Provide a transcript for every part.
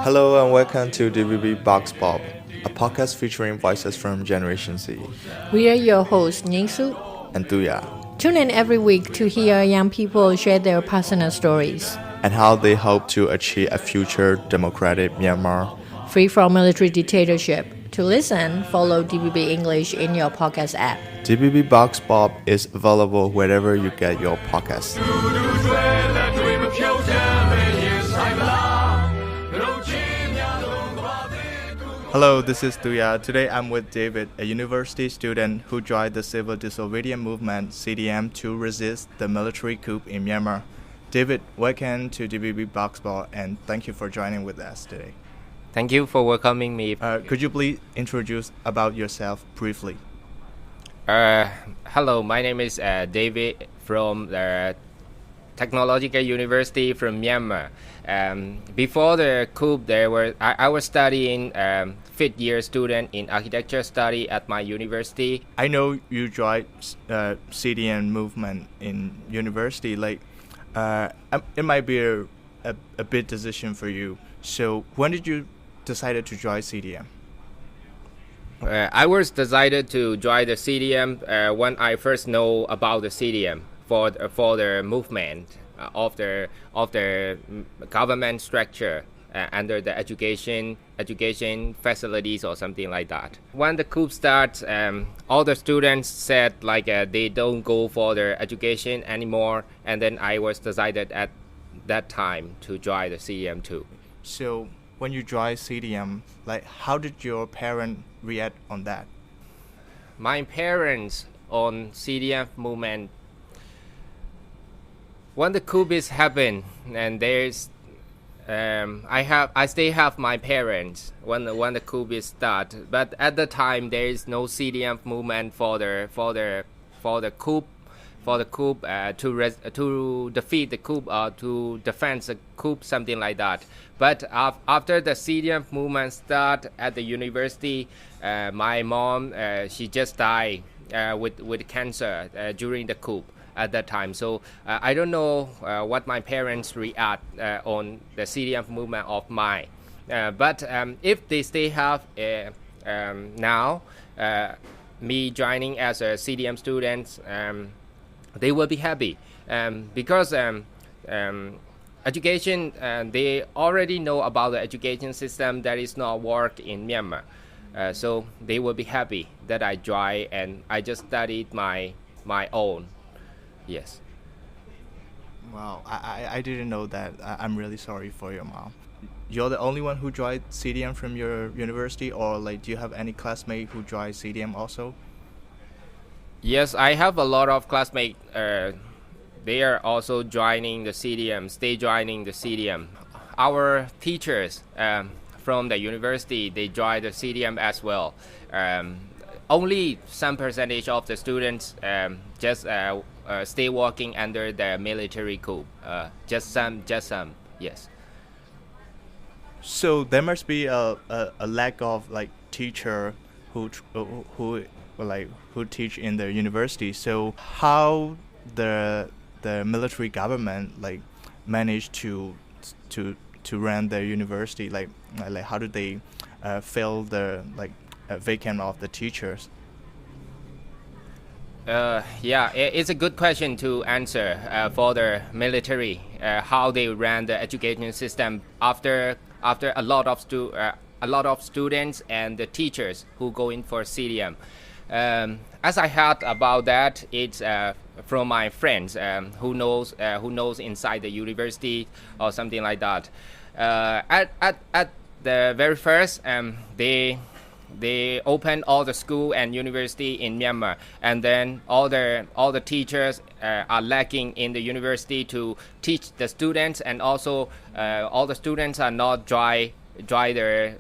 Hello and welcome to DVB Box Pop, a podcast featuring voices from Generation Z. We are your hosts, Ningsu and Duya. Tune in every week to hear young people share their personal stories and how they hope to achieve a future democratic Myanmar, free from military dictatorship. To listen, follow DVB English in your podcast app. DVB Box Pop is available wherever you get your podcasts. Hello, this is Duya. Today I'm with David, a university student who joined the civil disobedience movement (CDM) to resist the military coup in Myanmar. David, welcome to DVB Box Pop and thank you for joining with us today. Thank you for welcoming me. Could you please introduce about yourself briefly? Hello, my name is David from the Technological University from Myanmar. Before the coup, I was studying fifth year student in architecture study at my university. I know you joined CDM movement in university. It might be a big decision for you. So when did you decided to join CDM? I was decided to join the CDM when I first know about the CDM for the movement of the government structure under the education facilities or something like that. When the coup starts, all the students said they don't go for their education anymore, and then I was decided at that time to join the CDM too. So when you joined CDM, how did your parents react on that? My parents on CDM movement, when the coup is happened, and there's I still have my parents when the coup is start, but at the time there is no CDM movement for the coup. To defeat the coup or to defend the coup, something like that. But after the CDM movement start at the university, my mom she just died with cancer during the coup at that time. So I don't know what my parents react on the CDM movement of mine. But if they still have now me joining as a CDM student. They will be happy because education, they already know about the education system that is not work in Myanmar. So they will be happy that I joined and I just studied my own. Yes. Wow, I didn't know that. I'm really sorry for your mom. You're the only one who joined CDM from your university, or do you have any classmate who joined CDM also? Yes, I have a lot of classmates. They are also joining the CDM, stay joining the CDM. Our teachers from the university, they join the CDM as well. Only some percentage of the students just stay working under the military coup. Just some, yes. So there must be a lack of teacher who teach in the university. So how the military government managed to run their university? How did they fill the vacant of the teachers? It's a good question to answer for the military. How they ran the education system after a lot of students and the teachers who go in for CDM. As I heard about that, it's from my friends who knows inside the university or something like that. At the very first, they opened all the school and university in Myanmar, and then all the teachers are lacking in the university to teach the students, and also all the students are not try their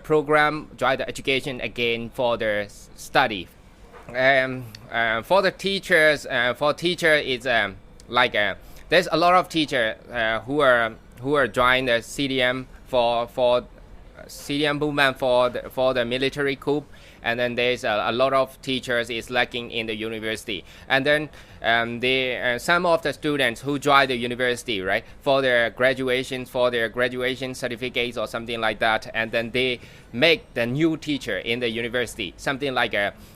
program, try the education again for their study. For the teachers, it's there's a lot of teachers who are joining the CDM for CDM movement for the military coup, and then there's a lot of teachers is lacking in the university, and then some of the students who join the university, right, for their graduation certificates or something like that, and then they make the new teacher in the university, something like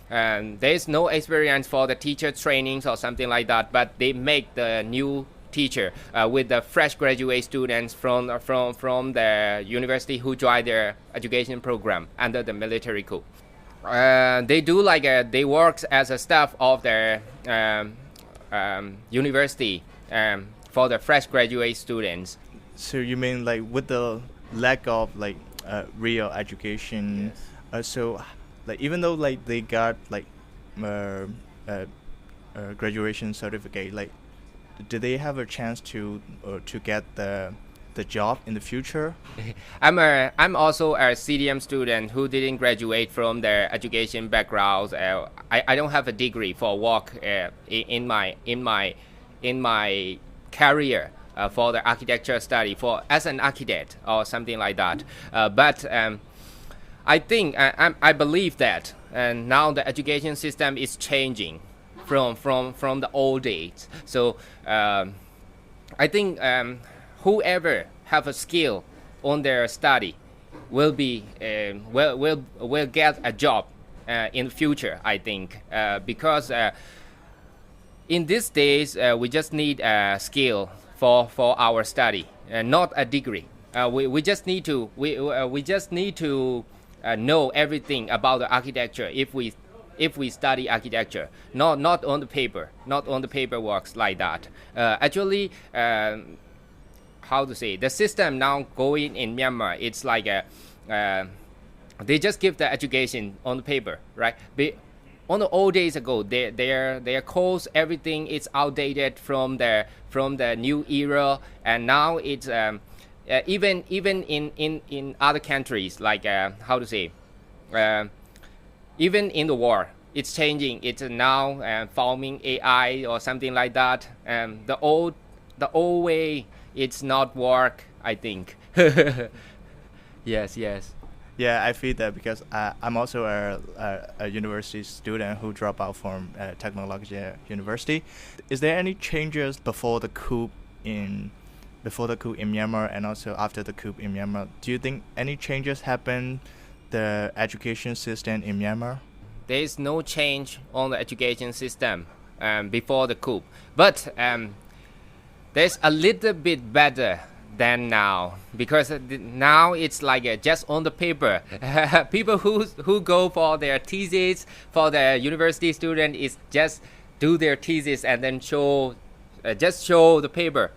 there's no experience for the teacher trainings or something like that, but they make the new teacher with the fresh graduate students from the university who join their education program under the military coup. They do they work as a staff of their university for the fresh graduate students. So you mean like with the lack of real education, Yes. So like even though like they got graduation certificate, like do they have a chance to get the job in the future? I'm also a CDM student who didn't graduate from their education background. I don't have a degree for work in my career for the architecture study for as an architect or something like that. But I think I believe that now the education system is changing from the old days. So I think whoever have a skill on their study will be will get a job in the future. I think because in these days we just need a skill for our study, not a degree. We just need to know everything about the architecture if we study architecture, not on the paper works like that. Actually, how to say, the system now going in Myanmar, it's like they just give the education on the paper, right? On the old days ago, their course, everything is outdated from the new era, and now it's even in other countries, like how to say, even in the war, it's changing. It's now forming AI or something like that. The old way, it's not work, I think. Yes. Yeah, I feel that because I'm also a university student who dropped out from technological university. Is there any changes before the coup in Myanmar and also after the coup in Myanmar? Do you think any changes happened the education system in Myanmar? There is no change on the education system before the coup, but there's a little bit better than now, because now it's like just on the paper. People who go for their thesis, for the university student, is just do their thesis and then just show the paper.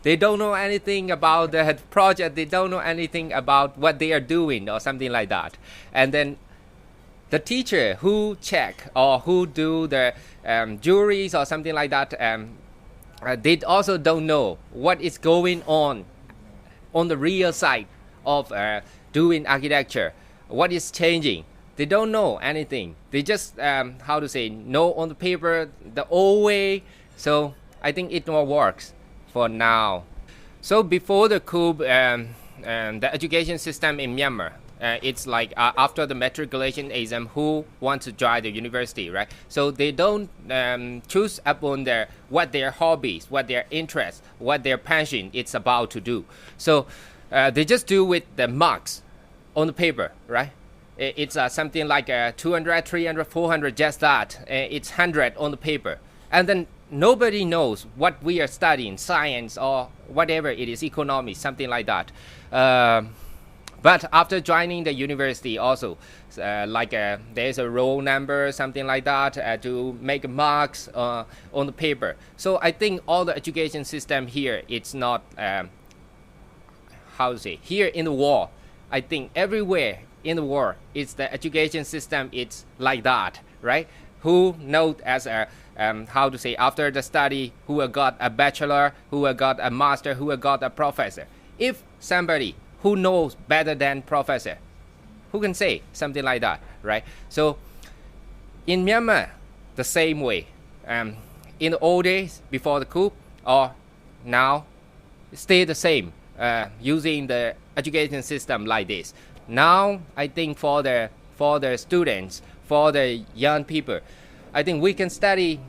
They don't know anything about the project. They don't know anything about what they are doing or something like that. And then the teacher who check or who do the juries or something like that, they also don't know what is going on the real side of doing architecture. What is changing? They don't know anything. They just how to say, know on the paper the old way. So I think it all works for now. So before the coup, the education system in Myanmar, it's like after the matriculation exam, who wants to join the university, right? So they don't choose upon what their hobbies, what their interests, what their passion it's about to do. So they just do with the marks on the paper, right? It's something like 200, 300, 400, just that. It's 100 on the paper. And then nobody knows what we are studying, science or whatever it is, economics, something like that. But after joining the university also, there's a roll number, something like that, to make marks on the paper. So I think all the education system here, it's not, how to say, here in the world, I think everywhere in the world, it's the education system, it's like that, right? Who knows as a, how to say, after the study, who got a bachelor, who got a master, who got a professor. If somebody who knows better than professor, who can say something like that, right? So in Myanmar, the same way. In the old days before the coup, or now, stay the same, using the education system like this. Now I think for for the students, for the young people. I think we can study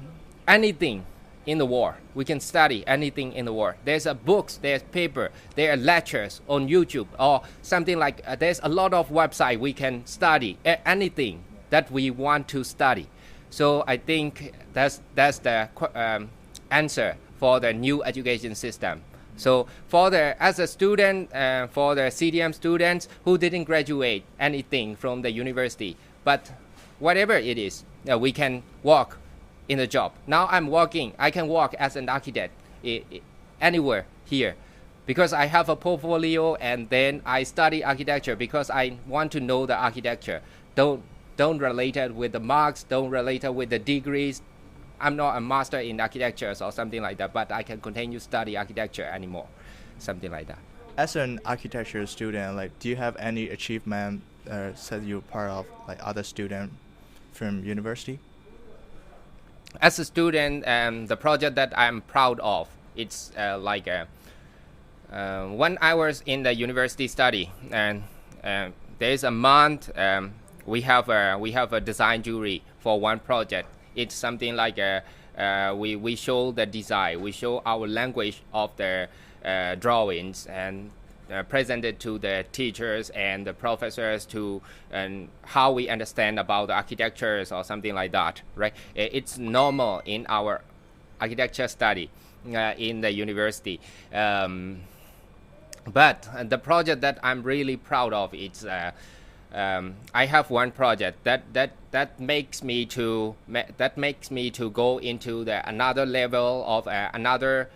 anything in the world. We can study anything in the world. There's books, there's paper, there are lectures on YouTube or something like. There's a lot of website we can study anything that we want to study. So I think that's the answer for the new education system. So as a student, for the CDM students who didn't graduate anything from the university, but whatever it is, we can work in the job. Now I'm working. I can work as an architect anywhere here because I have a portfolio, and then I study architecture because I want to know the architecture. Don't relate it with the marks. Don't relate it with the degrees. I'm not a master in architecture or something like that, but I can continue study architecture anymore, something like that. As an architecture student, do you have any achievement that you're part of, other student from university? As a student, the project that I'm proud of, it's when I was in the university study, and there's a month we have a design jury for one project. It's something like we show the design, we show our language of the drawings, and present it to the teachers and the professors and how we understand about the architectures or something like that, right? It's normal in our architecture study in the university. But the project that I'm really proud of is I have one project that makes me to go into another level of another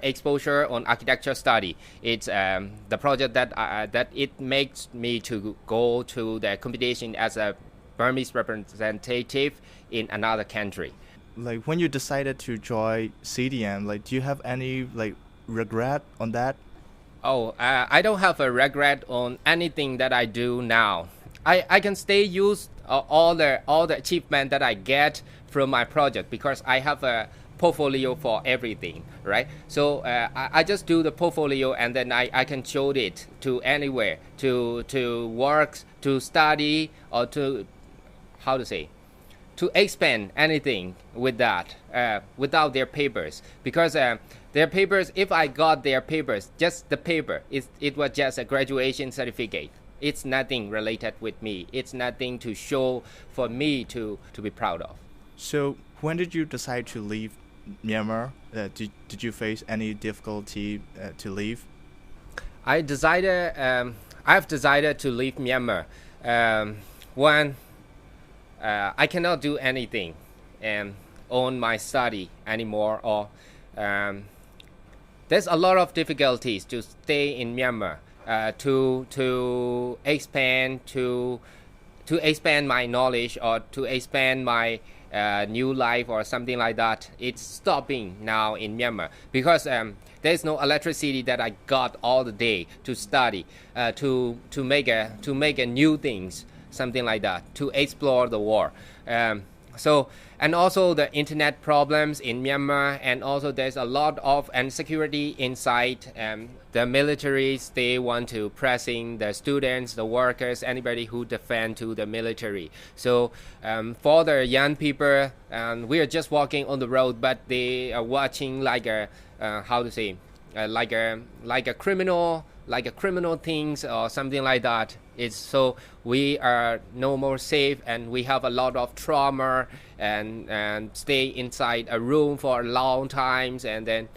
exposure on architecture study. It's the project that it makes me to go to the competition as a Burmese representative in another country. When you decided to join CDM, do you have any regret on that? I don't have a regret on anything that I do now. I can stay use all the achievement that I get from my project because I have a portfolio for everything, right? So I just do the portfolio, and then I can show it to anywhere to work, to study, or to expand anything with that without their papers, because their papers, if I got their papers, just the paper, it was just a graduation certificate. It's nothing related with me. It's nothing to show for me to be proud of. So when did you decide to leave Myanmar? Did you face any difficulty to leave? I've decided to leave Myanmar when I cannot do anything on my study anymore, or there's a lot of difficulties to stay in Myanmar, to expand my knowledge or to expand my new life or something like that. It's stopping now in Myanmar because there's no electricity that I got all the day to study, to make a new things, something like that, to explore the world. And also the internet problems in Myanmar, and also there's a lot of insecurity inside. The militaries, they want to pressing the students, the workers, anybody who defend to the military. So for the young people, we are just walking on the road, but they are watching like a criminal things or something like that. It's so we are no more safe, and we have a lot of trauma and stay inside a room for long times, and then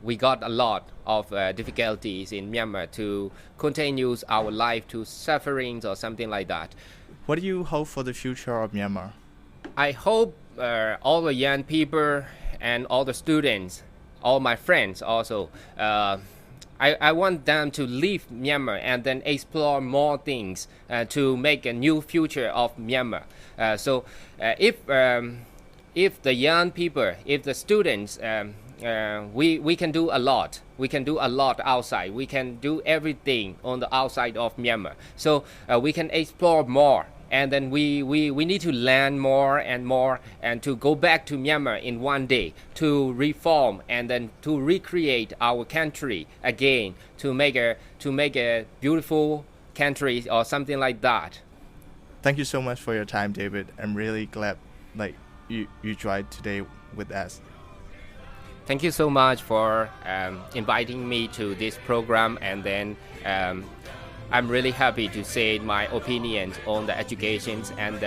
we got a lot of difficulties in Myanmar to continue our life to sufferings or something like that. What do you hope for the future of Myanmar? I hope all the young people and all the students, all my friends also, I want them to leave Myanmar and then explore more things to make a new future of Myanmar. So if the young people, if the students, we can do a lot. We can do a lot outside. We can do everything on the outside of Myanmar. So we can explore more. And then we need to learn more and to go back to Myanmar in one day to reform and then to recreate our country again, to make a beautiful country or something like that. Thank you so much for your time, David. I'm really glad like you joined today with us. Thank you so much for inviting me to this program, and then I'm really happy to say my opinions on the educations and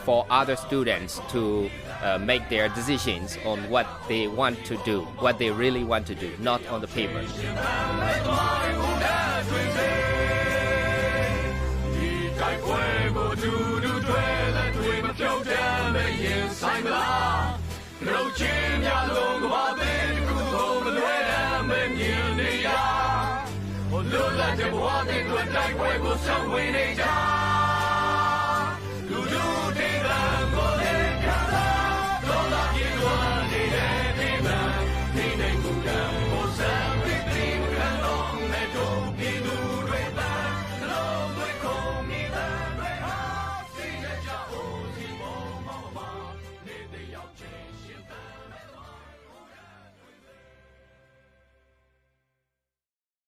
for other students to make their decisions on what they want to do, what they really want to do, not on the paper. Hãy subscribe cho kênh Ghiền Mì Gõ để không bỏ lỡ những video hấp dẫn.